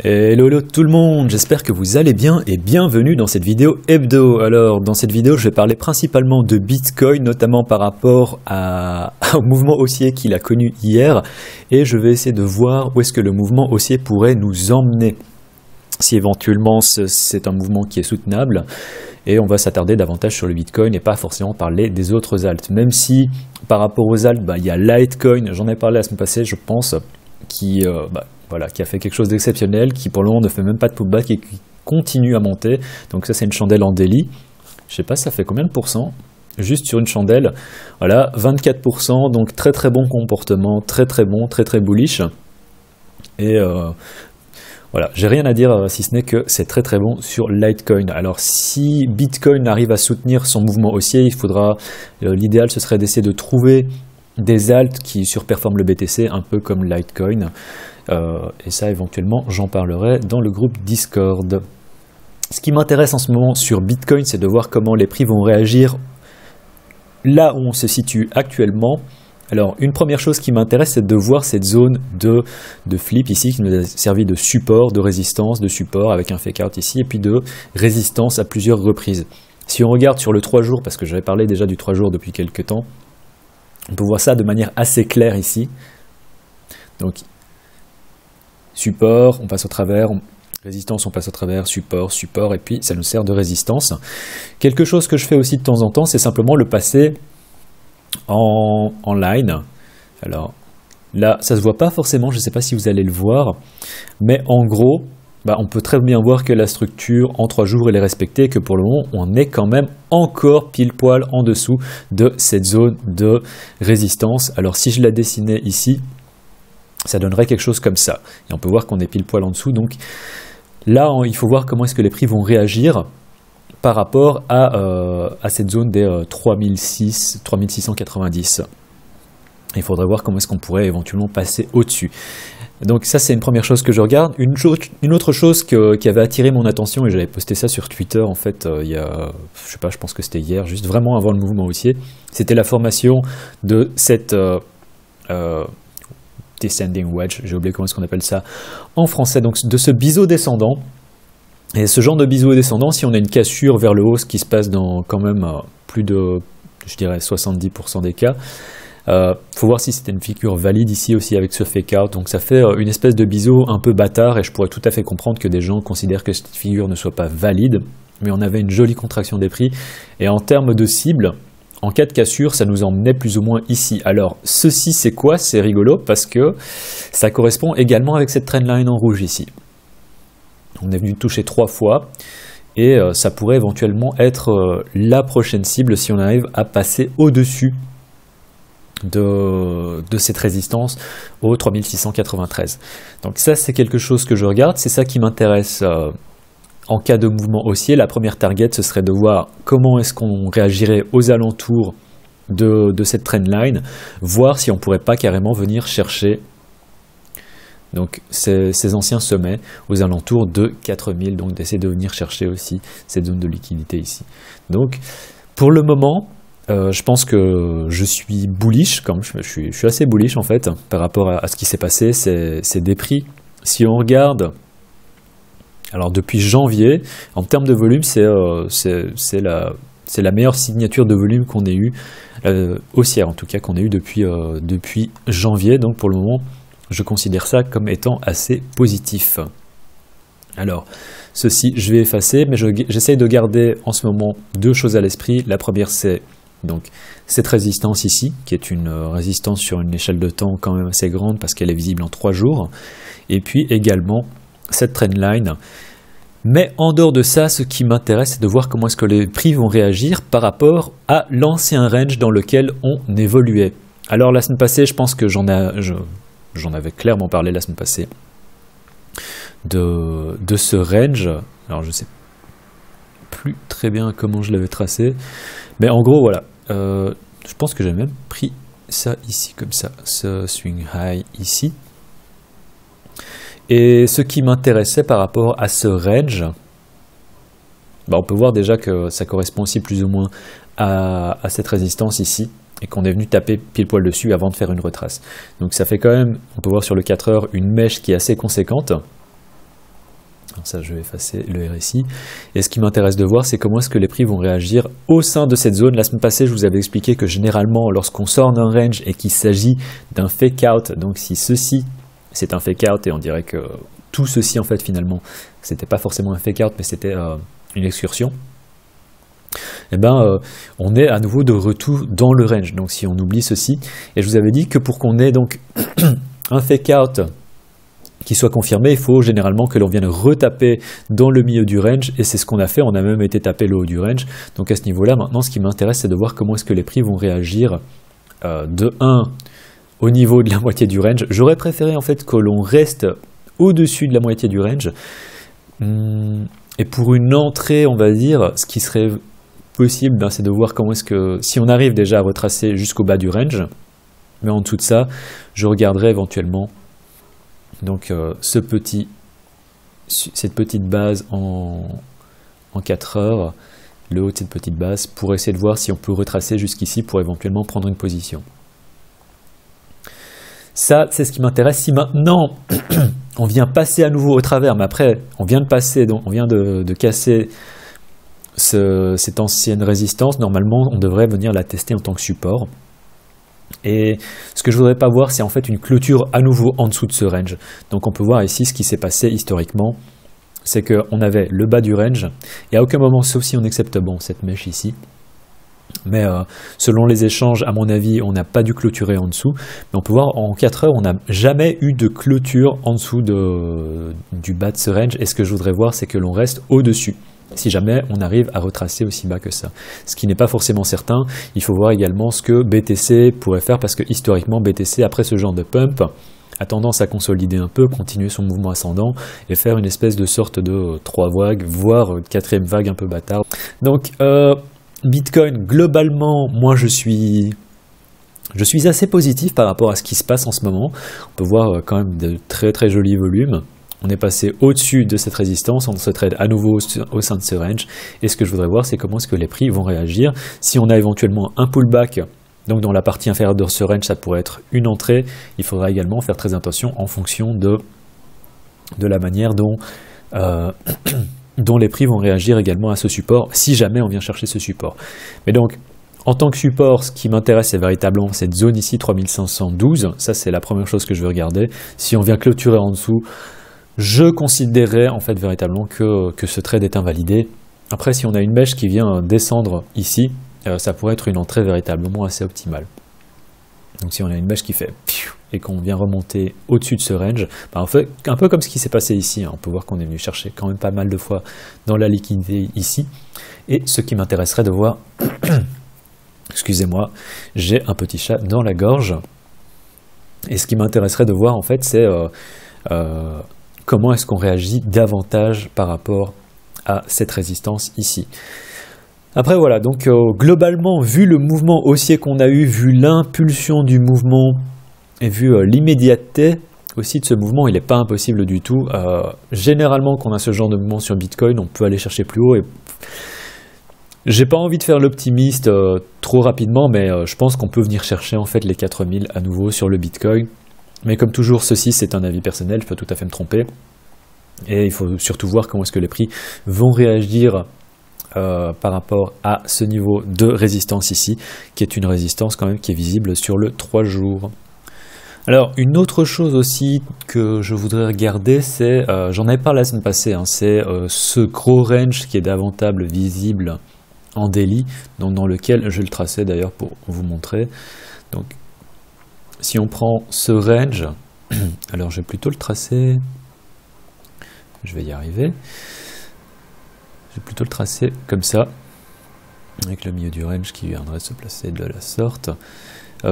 Hello tout le monde, j'espère que vous allez bien et bienvenue dans cette vidéo hebdo. Alors dans cette vidéo je vais parler principalement de Bitcoin, notamment par rapport au mouvement haussier qu'il a connu hier, et je vais essayer de voir où est-ce que le mouvement haussier pourrait nous emmener, si éventuellement c'est un mouvement qui est soutenable, et on va s'attarder davantage sur le Bitcoin et pas forcément parler des autres alts, même si par rapport aux alts, il y a Litecoin, j'en ai parlé la semaine passée je pense, qui a fait quelque chose d'exceptionnel, qui pour le moment ne fait même pas de pullback et qui continue à monter. Donc ça c'est une chandelle en daily. Je sais pas ça fait combien de pourcents, juste sur une chandelle. Voilà, 24%, donc très très bon comportement, très très bon, très très bullish. Et voilà, j'ai rien à dire si ce n'est que c'est très très bon sur Litecoin. Alors si Bitcoin arrive à soutenir son mouvement haussier, il faudra, l'idéal ce serait d'essayer de trouver des alts qui surperforment le BTC, un peu comme Litecoin. Et ça éventuellement j'en parlerai dans le groupe Discord. Ce qui m'intéresse en ce moment sur Bitcoin, c'est de voir comment les prix vont réagir là où on se situe actuellement. Alors une première chose qui m'intéresse, c'est de voir cette zone de flip ici qui nous a servi de support, de résistance, de support avec un fake out ici, et puis de résistance à plusieurs reprises. Si on regarde sur le 3 jours, parce que j'avais parlé déjà du 3 jours depuis quelques temps, on peut voir ça de manière assez claire ici. Donc support, on passe au travers, résistance, on passe au travers, support, support, et puis ça nous sert de résistance. Quelque chose que je fais aussi de temps en temps, c'est simplement le passer en line. Alors là, ça se voit pas forcément, je ne sais pas si vous allez le voir, mais en gros, on peut très bien voir que la structure en 3 jours elle est respectée, que pour le moment on est quand même encore pile poil en dessous de cette zone de résistance. Alors si je la dessinais ici, ça donnerait quelque chose comme ça. Et on peut voir qu'on est pile poil en dessous. Donc là, il faut voir comment est-ce que les prix vont réagir par rapport à cette zone des 3690. Il faudrait voir comment est-ce qu'on pourrait éventuellement passer au-dessus. Donc ça, c'est une première chose que je regarde. Une autre chose qui avait attiré mon attention, et j'avais posté ça sur Twitter en fait, il y a, je pense que c'était hier, juste vraiment avant le mouvement haussier, c'était la formation de cette descending wedge, j'ai oublié comment est-ce qu'on appelle ça en français, donc de ce biseau descendant. Et ce genre de biseau descendant, si on a une cassure vers le haut, ce qui se passe dans quand même plus de, je dirais 70% des cas, faut voir si c'était une figure valide ici aussi avec ce fake out. Donc ça fait une espèce de biseau un peu bâtard, et je pourrais tout à fait comprendre que des gens considèrent que cette figure ne soit pas valide, mais on avait une jolie contraction des prix, et en termes de cible, en cas de cassure, ça nous emmenait plus ou moins ici. Alors, ceci, c'est quoi? C'est rigolo parce que ça correspond également avec cette trendline en rouge ici. On est venu toucher 3 fois et ça pourrait éventuellement être la prochaine cible si on arrive à passer au-dessus de cette résistance au 3693. Donc ça, c'est quelque chose que je regarde. C'est ça qui m'intéresse en cas de mouvement haussier. La première target, ce serait de voir comment est-ce qu'on réagirait aux alentours de cette trendline, voir si on ne pourrait pas carrément venir chercher donc ces anciens sommets aux alentours de 4000, donc d'essayer de venir chercher aussi cette zone de liquidité ici. Donc pour le moment, je pense que je suis bullish, comme je suis assez bullish en fait par rapport à ce qui s'est passé. C'est des prix, si on regarde. Alors depuis janvier, en termes de volume, c'est la meilleure signature de volume qu'on ait eue, haussière en tout cas, qu'on ait eue depuis janvier. Donc pour le moment, je considère ça comme étant assez positif. Alors, ceci, je vais effacer, mais j'essaye de garder en ce moment 2 choses à l'esprit. La première, c'est donc cette résistance ici, qui est une résistance sur une échelle de temps quand même assez grande parce qu'elle est visible en 3 jours. Et puis également cette trendline. Mais en dehors de ça, ce qui m'intéresse, c'est de voir comment est-ce que les prix vont réagir par rapport à l'ancien range dans lequel on évoluait. Alors la semaine passée, je pense que j'en avais clairement parlé la semaine passée de ce range. Alors je ne sais plus très bien comment je l'avais tracé, mais en gros voilà, je pense que j'ai même pris ça ici comme ça, ce swing high ici. Et ce qui m'intéressait par rapport à ce range, on peut voir déjà que ça correspond aussi plus ou moins à cette résistance ici, et qu'on est venu taper pile poil dessus avant de faire une retrace. Donc ça fait quand même, on peut voir sur le 4 heures, une mèche qui est assez conséquente. Alors ça, je vais effacer le RSI. Et ce qui m'intéresse de voir, c'est comment est-ce que les prix vont réagir au sein de cette zone. La semaine passée, je vous avais expliqué que généralement, lorsqu'on sort d'un range et qu'il s'agit d'un fake-out, donc si ceci, c'est un fake-out, et on dirait que tout ceci, en fait, finalement, c'était pas forcément un fake-out, mais c'était une excursion, eh ben, on est à nouveau de retour dans le range. Donc si on oublie ceci, et je vous avais dit que pour qu'on ait donc un fake-out qui soit confirmé, il faut généralement que l'on vienne retaper dans le milieu du range, et c'est ce qu'on a fait, on a même été taper le haut du range. Donc à ce niveau-là, maintenant, ce qui m'intéresse, c'est de voir comment est-ce que les prix vont réagir de 1 au niveau de la moitié du range. J'aurais préféré en fait que l'on reste au-dessus de la moitié du range, et pour une entrée, on va dire, ce qui serait possible, ben, c'est de voir comment est-ce que, si on arrive déjà à retracer jusqu'au bas du range, mais en dessous de ça, je regarderai éventuellement donc cette petite base en 4 heures, le haut de cette petite base, pour essayer de voir si on peut retracer jusqu'ici pour éventuellement prendre une position. Ça, c'est ce qui m'intéresse. Si maintenant on vient passer à nouveau au travers, mais après on vient de passer, donc on vient de casser cette ancienne résistance, normalement on devrait venir la tester en tant que support. Et ce que je voudrais pas voir, c'est en fait une clôture à nouveau en dessous de ce range. Donc on peut voir ici ce qui s'est passé historiquement, c'est qu'on avait le bas du range, et à aucun moment, sauf si on accepte cette mèche ici, mais selon les échanges, à mon avis, on n'a pas dû clôturer en dessous. Mais on peut voir en 4 heures, on n'a jamais eu de clôture en dessous du bas de ce range, et ce que je voudrais voir, c'est que l'on reste au-dessus, si jamais on arrive à retracer aussi bas que ça. Ce qui n'est pas forcément certain. Il faut voir également ce que BTC pourrait faire, parce que historiquement, BTC, après ce genre de pump, a tendance à consolider un peu, continuer son mouvement ascendant et faire une espèce de sorte de 3 vagues, voire 4e vague un peu bâtard. Donc, Bitcoin, globalement, moi je suis assez positif par rapport à ce qui se passe en ce moment. On peut voir quand même de très très jolis volumes. On est passé au-dessus de cette résistance, on se trade à nouveau au sein de ce range. Et ce que je voudrais voir, c'est comment est-ce que les prix vont réagir. Si on a éventuellement un pullback, donc dans la partie inférieure de ce range, ça pourrait être une entrée. Il faudra également faire très attention en fonction de la manière dont les prix vont réagir également à ce support, si jamais on vient chercher ce support. Mais donc, en tant que support, ce qui m'intéresse, c'est véritablement cette zone ici, 3512. Ça, c'est la première chose que je vais regarder. Si on vient clôturer en dessous, je considérerais en fait véritablement que ce trade est invalidé. Après, si on a une mèche qui vient descendre ici, ça pourrait être une entrée véritablement assez optimale. Donc si on a une mèche qui fait et qu'on vient remonter au-dessus de ce range, ben on fait un peu comme ce qui s'est passé ici. On peut voir qu'on est venu chercher quand même pas mal de fois dans la liquidité ici. Et ce qui m'intéresserait de voir, excusez-moi, j'ai un petit chat dans la gorge. Et ce qui m'intéresserait de voir en fait, c'est comment est-ce qu'on réagit davantage par rapport à cette résistance ici. Après voilà, donc globalement, vu le mouvement haussier qu'on a eu, vu l'impulsion du mouvement et vu l'immédiateté aussi de ce mouvement, il n'est pas impossible du tout. Généralement, quand on a ce genre de mouvement sur Bitcoin, on peut aller chercher plus haut. Et j'ai pas envie de faire l'optimiste trop rapidement, mais je pense qu'on peut venir chercher en fait les 4000 à nouveau sur le Bitcoin. Mais comme toujours, ceci c'est un avis personnel, je peux tout à fait me tromper. Et il faut surtout voir comment est-ce que les prix vont réagir par rapport à ce niveau de résistance ici, qui est une résistance quand même qui est visible sur le 3 jours. Alors une autre chose aussi que je voudrais regarder, c'est, j'en avais parlé la semaine passée, c'est ce gros range qui est davantage visible en daily, donc dans lequel je vais le tracer d'ailleurs pour vous montrer. Donc si on prend ce range, alors je vais plutôt le tracer, je vais y arriver. Je vais plutôt le tracer comme ça, avec le milieu du range qui viendrait se placer de la sorte.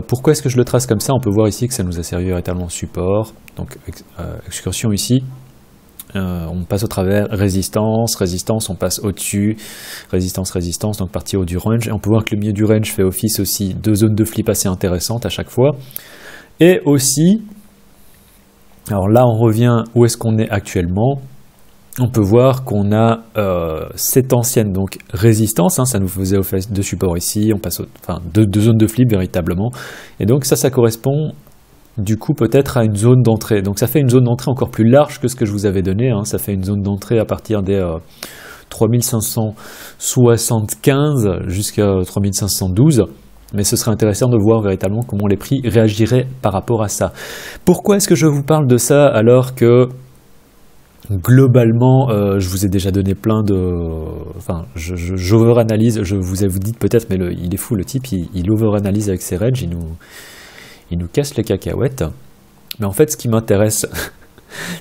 Pourquoi est-ce que je le trace comme ça? On peut voir ici que ça nous a servi véritablement support. Donc excursion ici, on passe au travers, résistance, résistance, on passe au-dessus, résistance, résistance, donc partie haut du range. Et on peut voir que le milieu du range fait office aussi de zones de flip assez intéressantes à chaque fois. Et aussi, alors là on revient où est-ce qu'on est actuellement. On peut voir qu'on a cette ancienne donc résistance, ça nous faisait office de support ici, on passe deux zones de flip véritablement, et donc ça correspond du coup peut-être à une zone d'entrée. Donc ça fait une zone d'entrée encore plus large que ce que je vous avais donné, hein. Ça fait une zone d'entrée à partir des 3575 jusqu'à 3512. Mais ce serait intéressant de voir véritablement comment les prix réagiraient par rapport à ça. Pourquoi est-ce que je vous parle de ça alors que globalement, je vous ai déjà donné plein de... Enfin, j'over-analyse, vous dites peut-être, mais il est fou le type, il over-analyse avec ses ranges, il nous casse les cacahuètes. Mais en fait, ce qui m'intéresse,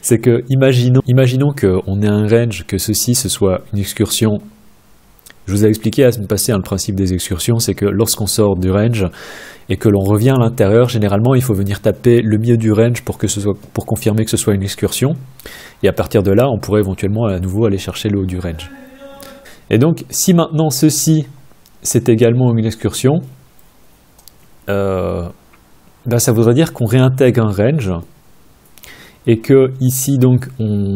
c'est que, imaginons qu'on ait un range, que ceci, ce soit une excursion. Je vous ai expliqué la semaine passée, hein, le principe des excursions, c'est que lorsqu'on sort du range et que l'on revient à l'intérieur, généralement, il faut venir taper le milieu du range pour confirmer que ce soit une excursion. Et à partir de là, on pourrait éventuellement à nouveau aller chercher le haut du range. Et donc, si maintenant ceci, c'est également une excursion, ça voudrait dire qu'on réintègre un range et que ici, donc,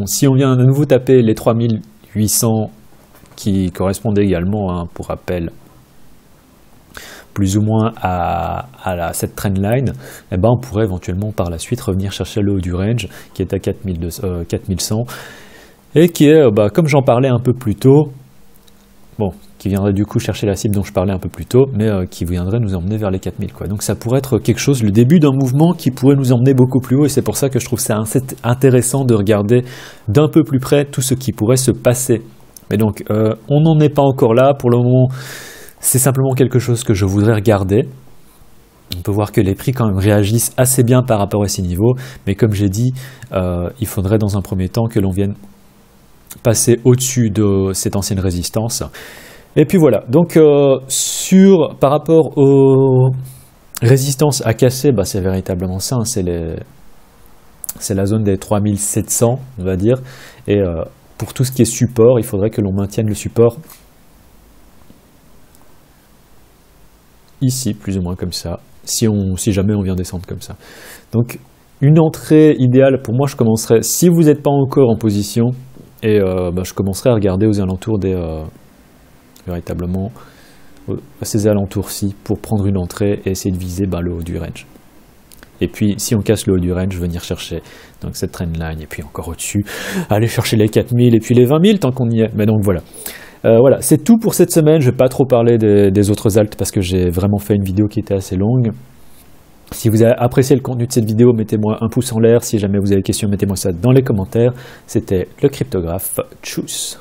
si on vient à nouveau taper les 3800 qui correspondent également, hein, pour rappel, plus ou moins à cette trendline, eh ben on pourrait éventuellement par la suite revenir chercher le haut du range qui est à 4100 et qui est, comme j'en parlais un peu plus tôt, qui viendrait du coup chercher la cible dont je parlais un peu plus tôt, mais qui viendrait nous emmener vers les 4000, quoi. Donc ça pourrait être quelque chose, le début d'un mouvement qui pourrait nous emmener beaucoup plus haut, et c'est pour ça que je trouve ça intéressant de regarder d'un peu plus près tout ce qui pourrait se passer. Mais donc on n'en est pas encore là pour le moment. C'est simplement quelque chose que je voudrais regarder. On peut voir que les prix quand même réagissent assez bien par rapport à ces niveaux, mais comme j'ai dit, il faudrait dans un premier temps que l'on vienne passer au-dessus de cette ancienne résistance. Et puis voilà, donc par rapport aux résistances à casser, c'est véritablement ça, hein, c'est la zone des 3700, on va dire, et pour tout ce qui est support, il faudrait que l'on maintienne le support ici, plus ou moins comme ça, si jamais on vient descendre comme ça. Donc, une entrée idéale, pour moi, je commencerai, si vous n'êtes pas encore en position, et je commencerai à regarder aux alentours des... véritablement, à ces alentours-ci, pour prendre une entrée et essayer de viser le haut du range. Et puis, si on casse le haut du range, venir chercher donc cette trendline, et puis encore au-dessus, aller chercher les 4000 et puis les 20 000 tant qu'on y est. Mais donc voilà. Voilà, c'est tout pour cette semaine. Je ne vais pas trop parler des autres alts parce que j'ai vraiment fait une vidéo qui était assez longue. Si vous avez apprécié le contenu de cette vidéo, mettez-moi un pouce en l'air. Si jamais vous avez des questions, mettez-moi ça dans les commentaires. C'était le cryptographe. Tchuss.